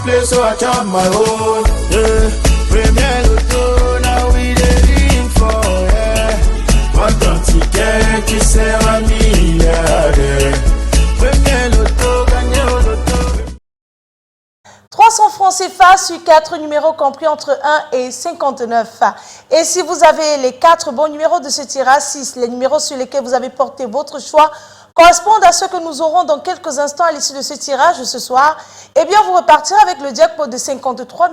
play, so I chop my own. Yeah. Premier Loto, now we dey for, yeah. What don't you get, you say I'm milliardaire. Premier Loto, gagné au loto. 300 francs CFA sur 4 numéros compris entre 1 et 59. Et si vous avez les 4 bons numéros de ce tirage, 6, les numéros sur lesquels vous avez porté votre choix, correspondent à ceux que nous aurons dans quelques instants à l'issue de ce tirage ce soir, eh bien vous repartirez avec le jackpot de 53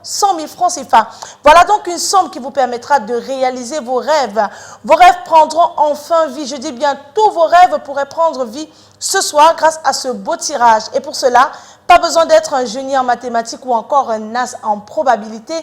100 000 francs CFA. Voilà donc une somme qui vous permettra de réaliser vos rêves. Vos rêves prendront enfin vie. Je dis bien, tous vos rêves pourraient prendre vie ce soir grâce à ce beau tirage. Et pour cela, pas besoin d'être un génie en mathématiques ou encore un as en probabilité.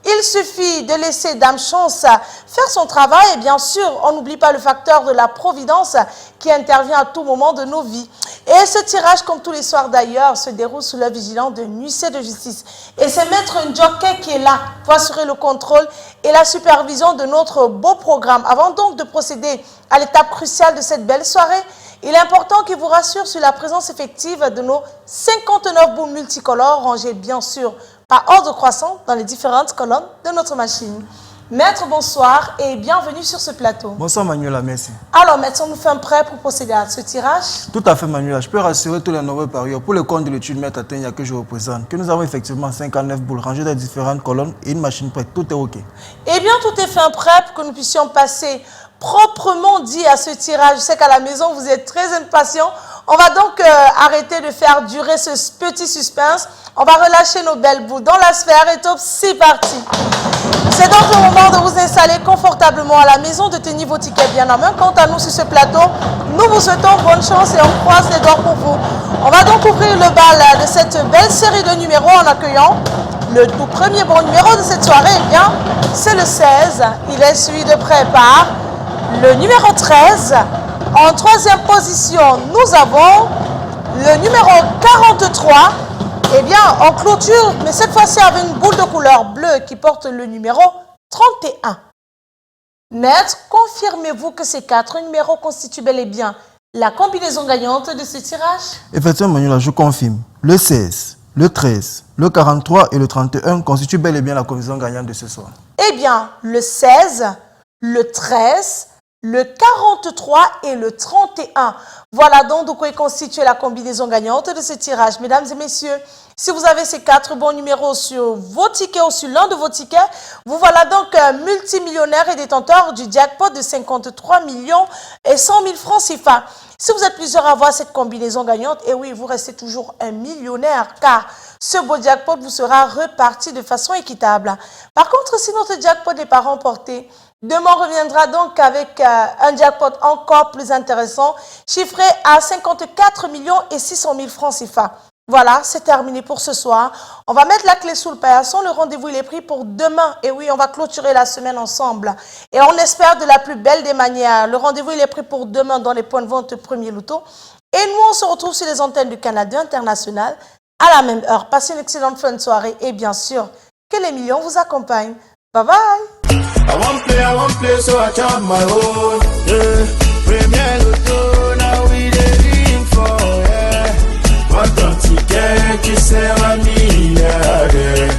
Il suffit de laisser Dame Chance faire son travail et bien sûr, on n'oublie pas le facteur de la providence qui intervient à tout moment de nos vies. Et ce tirage, comme tous les soirs d'ailleurs, se déroule sous l'œil vigilant de huissier de justice. Et c'est Maître Njoké qui est là pour assurer le contrôle et la supervision de notre beau programme. Avant donc de procéder à l'étape cruciale de cette belle soirée, il est important qu'il vous rassure sur la présence effective de nos 59 boules multicolores rangées bien sûr par ordre croissant dans les différentes colonnes de notre machine. Maître, bonsoir et bienvenue sur ce plateau. Bonsoir Manuela, merci. Alors Maître, nous fait prêt pour procéder à ce tirage? Tout à fait Manuela, je peux rassurer tous les nombreux parieurs pour le compte de l'étude Maître Atenia que je représente, que nous avons effectivement 59 boules rangées dans différentes colonnes et une machine prête, tout est ok. Eh bien tout est fait prêt pour que nous puissions passer proprement dit à ce tirage. Je sais qu'à la maison vous êtes très impatients. On va donc arrêter de faire durer ce petit suspense. On va relâcher nos belles boules dans la sphère et top, c'est parti. C'est donc le moment de vous installer confortablement à la maison, de tenir vos tickets bien en main. Quant à nous sur ce plateau, nous vous souhaitons bonne chance et on croise les doigts pour vous. On va donc ouvrir le bal de cette belle série de numéros en accueillant le tout premier bon numéro de cette soirée. Eh bien, c'est le 16. Il est suivi de près par le numéro 13. En troisième position, nous avons le numéro 43. Eh bien, on clôture, mais cette fois-ci avec une boule de couleur bleue qui porte le numéro 31. Maître, confirmez-vous que ces 4 numéros constituent bel et bien la combinaison gagnante de ce tirage? Effectivement Manuela, je confirme. Le 16, le 13, le 43 et le 31 constituent bel et bien la combinaison gagnante de ce soir. Eh bien, le 16, le 13, le 43 et le 31. Voilà donc de quoi constitue la combinaison gagnante de ce tirage. Mesdames et messieurs, si vous avez ces 4 bons numéros sur vos tickets ou sur l'un de vos tickets, vous voilà donc multimillionnaire et détenteur du jackpot de 53 100 000 francs CFA. Si vous êtes plusieurs à avoir cette combinaison gagnante, et oui, vous restez toujours un millionnaire car ce beau jackpot vous sera reparti de façon équitable. Par contre, si notre jackpot n'est pas remporté, demain on reviendra donc avec un jackpot encore plus intéressant, chiffré à 54 600 000 francs CFA. Voilà, c'est terminé pour ce soir. On va mettre la clé sous le paillasson. Le rendez-vous il est pris pour demain. Et oui, on va clôturer la semaine ensemble. Et on espère de la plus belle des manières. Le rendez-vous il est pris pour demain dans les points de vente Premier Loto. Et nous, on se retrouve sur les antennes du Canada International à la même heure. Passez une excellente fin de soirée. Et bien sûr, que les millions vous accompagnent. Bye bye. I won't play, so I chop my own. Yeah. Premier Loto, now we dey for, yeah. What don't you get, you say I'm milliardaire.